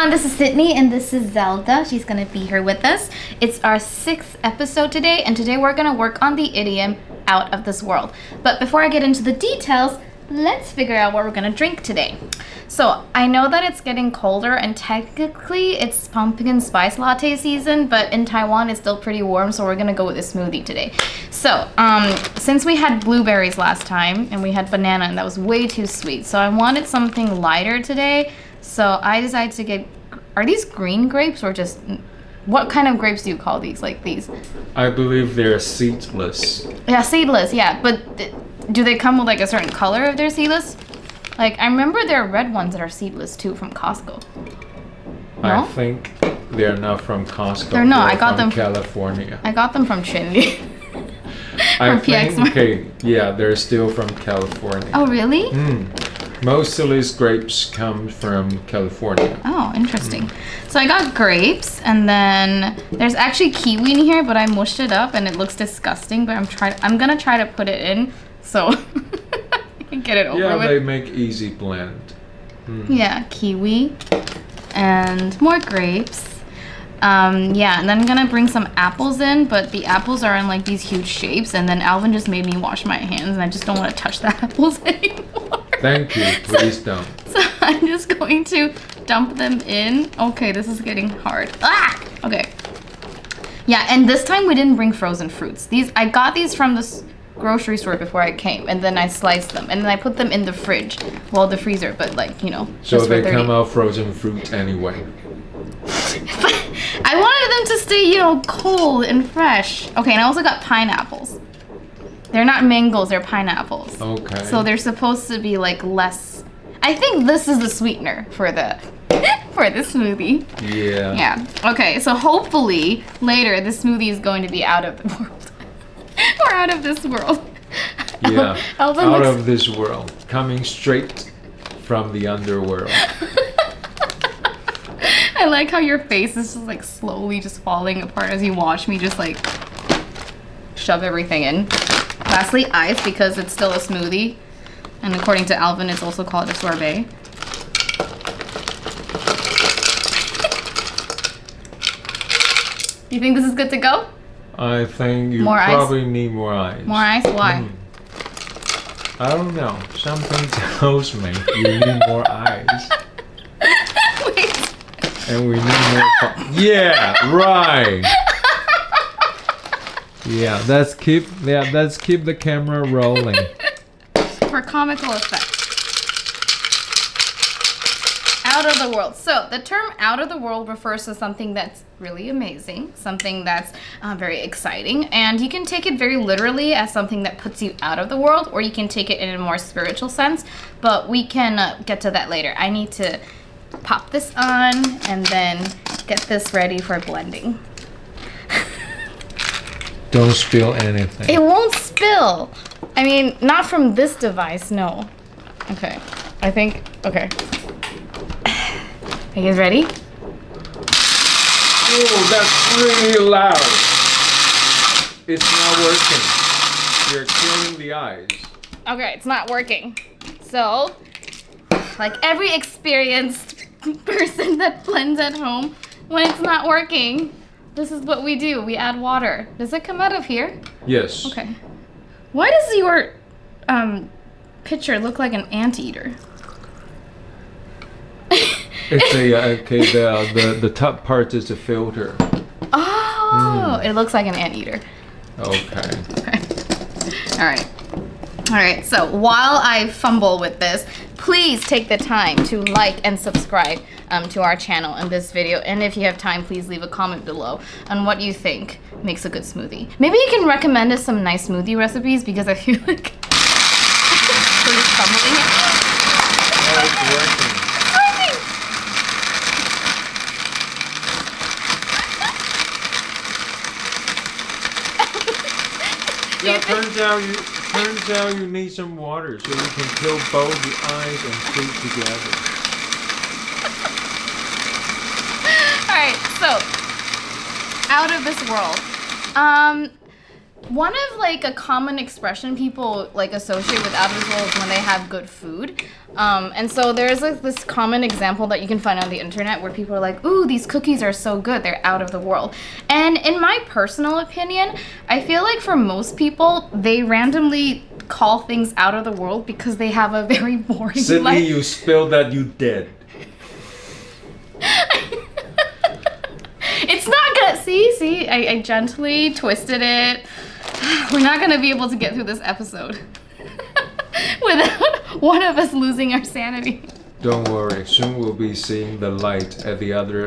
everyone, this is Sydney and this is Zelda. She's gonna be here with us. It's our 6th episode today, and today we're gonna work on the idiom out of this world. But before I get into the details, let's figure out what we're gonna drink today. So I know that it's getting colder and technically it's pumpkin spice latte season, but in Taiwan it's still pretty warm, so we're gonna go with a smoothie today. So since we had blueberries last time and we had banana and that was way too sweet, so I wanted something lighter today. So I decided to get, are these green grapes or just, what kind of grapes do you call these, like these? I believe they're seedless. Yeah, seedless, yeah. But do they come with like a certain color if they're seedless? Like, I remember there are red ones that are seedless too from Costco. No? I think they're not from Costco. They're not, I got them from California. I got them from Trinity. I think, okay, yeah, they're still from California. Oh, really? Most of these grapes come from California. Oh, interesting. So I got grapes, and then there's actually kiwi in here, but I mushed it up and it looks disgusting, but I'm gonna try to put it in so I can get it over with. Yeah, they make easy blend. Yeah, kiwi and more grapes. Yeah, and then I'm gonna bring some apples in, but the apples are in like these huge shapes, and then Alvin just made me wash my hands, and I just don't want to touch the apples anymore. Thank you, please don't. So I'm just going to dump them in. Okay, this is getting hard. Ah! Okay. Yeah, and this time we didn't bring frozen fruits. I got these from the grocery store before I came, and then I sliced them, and then I put them in the fridge, well, the freezer, but like, you know. So they come out frozen fruit anyway. I wanted them to stay, you know, cold and fresh. Okay, and I also got pineapples. They're not mangoes, they're pineapples. Okay. So they're supposed to be like less. I think this is the sweetener for the smoothie. Yeah. Yeah. Okay, so hopefully later the smoothie is going to be out of the world. Or out of this world. Yeah. Out of this world. Coming straight from the underworld. I like how your face is just like slowly just falling apart as you watch me just like shove everything in. Lastly, ice, because it's still a smoothie. And according to Alvin, it's also called a sorbet. You think this is good to go? I think you more probably ice? Need more ice. More ice? Why? I don't know. Something tells me you need more ice. Wait. And we need more. Yeah, right. Yeah, let's keep the camera rolling. For comical effect. Out of the world. So the term out of the world refers to something that's really amazing, something that's very exciting, and you can take it very literally as something that puts you out of the world, or you can take it in a more spiritual sense, but we can get to that later. I need to pop this on and then get this ready for blending. Don't spill anything. It won't spill. I mean, not from this device, no. Okay, I think, okay. Are you guys ready? Oh, that's really loud. It's not working. You're killing the eyes. Okay, it's not working. So, like every experienced person that blends at home, when it's not working, this is what we do. We add water. Does it come out of here? Yes. Okay. Why does your picture look like an anteater? It's a okay. The top part is a filter. Oh, it looks like an anteater. Okay. Okay. All right. All right. So while I fumble with this, please take the time to like and subscribe to our channel in this video. And if you have time, please leave a comment below on what you think makes a good smoothie. Maybe you can recommend us some nice smoothie recipes, because I feel like we're just fumbling it. Oh, it's working. Yeah, turns out you need some water so you can kill both the eyes and fruit together. Alright, so out of this world. one of like a common expression people like associate with out of this world is when they have good food. And so there's like this common example that you can find on the internet where people are like, ooh, these cookies are so good, they're out of the world. And in my personal opinion, I feel like for most people, they randomly call things out of the world because they have a very boring Sydney, life. you spilled that, you dead. It's not gonna, see, I gently twisted it. We're not gonna be able to get through this episode without one of us losing our sanity. Don't worry, soon we'll be seeing the light at the other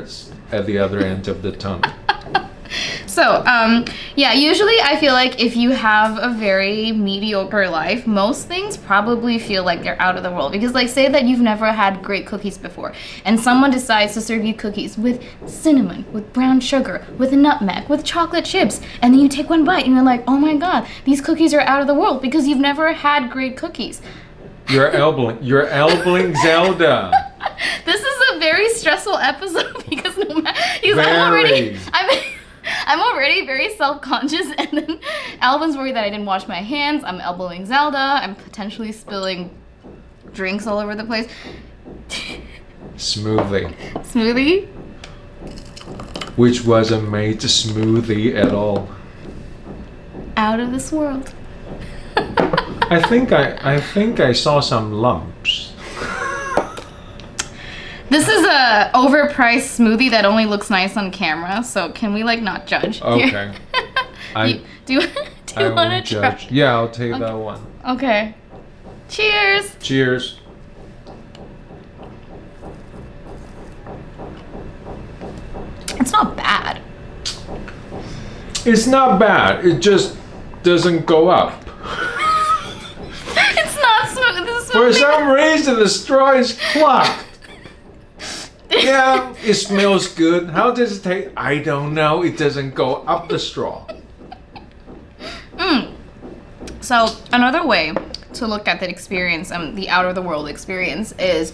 end of the tunnel. So, yeah, usually I feel like if you have a very mediocre life, most things probably feel like they're out of the world. Because, like, say that you've never had great cookies before, and someone decides to serve you cookies with cinnamon, with brown sugar, with nutmeg, with chocolate chips, and then you take one bite and you're like, oh my god, these cookies are out of the world because you've never had great cookies. You're elbowing Zelda. This is a very stressful episode because I'm already very self-conscious, and then Alvin's worried that I didn't wash my hands. I'm elbowing Zelda. I'm potentially spilling drinks all over the place. Smoothie? Which wasn't made to smoothie at all. Out of this world. I think I saw some lumps. This is a overpriced smoothie that only looks nice on camera, so can we like not judge? Okay. Do you want to try? Yeah, I'll take that one. Okay. Cheers. Cheers. It's not bad. It's not bad. It just doesn't go up. It's not smooth. For some reason, the straw is clogged. Yeah, it smells good. How does it taste? I don't know. It doesn't go up the straw. So another way to look at that experience, the out of the world experience, is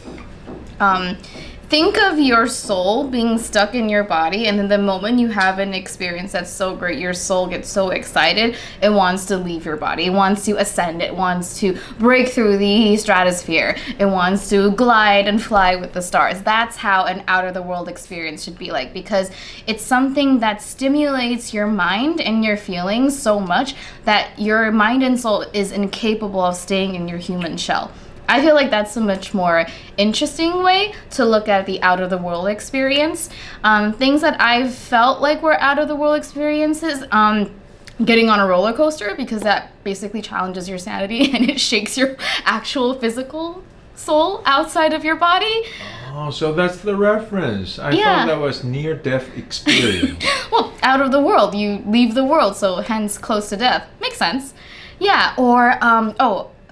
think of your soul being stuck in your body, and then the moment you have an experience that's so great, your soul gets so excited, it wants to leave your body. It wants to ascend. It wants to break through the stratosphere. It wants to glide and fly with the stars. That's how an out of the world experience should be like, because it's something that stimulates your mind and your feelings so much that your mind and soul is incapable of staying in your human shell. I feel like that's a much more interesting way to look at the out of the world experience. Things that I've felt like were out of the world experiences, getting on a roller coaster, because that basically challenges your sanity and it shakes your actual physical soul outside of your body. Oh, so that's the reference. I thought that was near-death experience. Well, out of the world, you leave the world, so hence close to death. Makes sense. Yeah, or,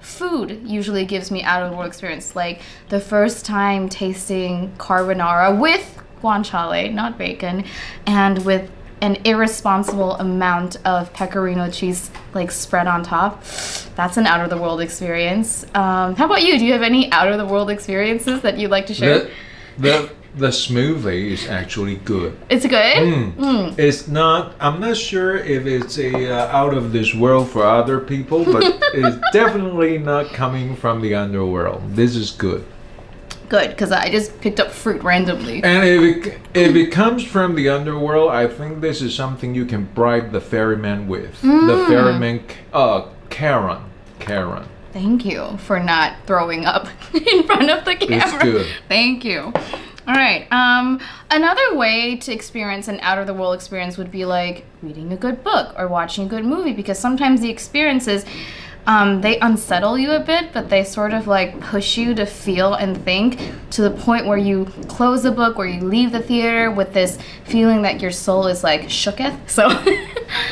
food usually gives me out of the world experience, like the first time tasting carbonara with guanciale, not bacon, and with an irresponsible amount of pecorino cheese like spread on top. That's an out of the world experience. How about you? Do you have any out of the world experiences that you'd like to share? The smoothie is actually good. It's good? It's not, I'm not sure if it's out of this world for other people, but it's definitely not coming from the underworld. This is good. Good, because I just picked up fruit randomly. And if it comes from the underworld, I think this is something you can bribe the ferryman with. The ferryman, Karen. Thank you for not throwing up in front of the camera. It's good. Thank you. All right. Another way to experience an out of the world experience would be like reading a good book or watching a good movie, because sometimes the experiences, they unsettle you a bit, but they sort of like push you to feel and think to the point where you close the book or you leave the theater with this feeling that your soul is like shooketh. So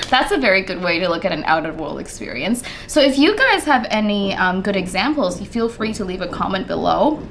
that's a very good way to look at an out of world experience. So if you guys have any good examples, you feel free to leave a comment below.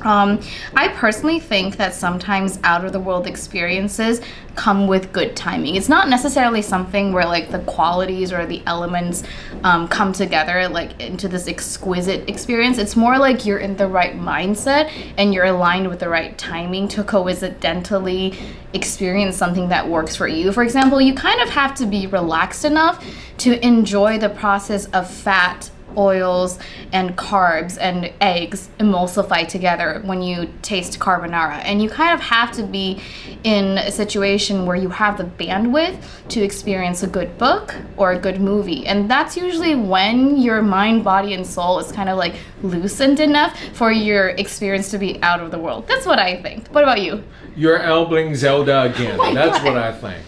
I personally think that sometimes out of the world experiences come with good timing. It's not necessarily something where like the qualities or the elements come together like into this exquisite experience. It's more like you're in the right mindset and you're aligned with the right timing to coincidentally experience something that works for you. For example, you kind of have to be relaxed enough to enjoy the process of fat, oils, and carbs and eggs emulsify together when you taste carbonara. And you kind of have to be in a situation where you have the bandwidth to experience a good book or a good movie. And that's usually when your mind, body, and soul is kind of like loosened enough for your experience to be out of the world. That's what I think. What about you? You're elbowing Zelda again. Oh my That's God. what I think.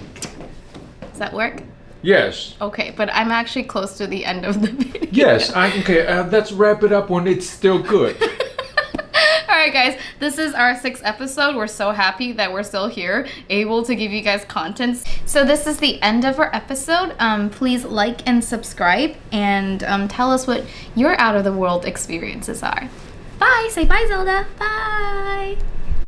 Does that work? Yes. Okay, but I'm actually close to the end of the video. Yes. Okay. Let's wrap it up when it's still good. All right, guys, this is our 6th episode. We're so happy that we're still here, able to give you guys content. So this is the end of our episode. Please like and subscribe and tell us what your out of the world experiences are. Bye. Say bye, Zelda. Bye.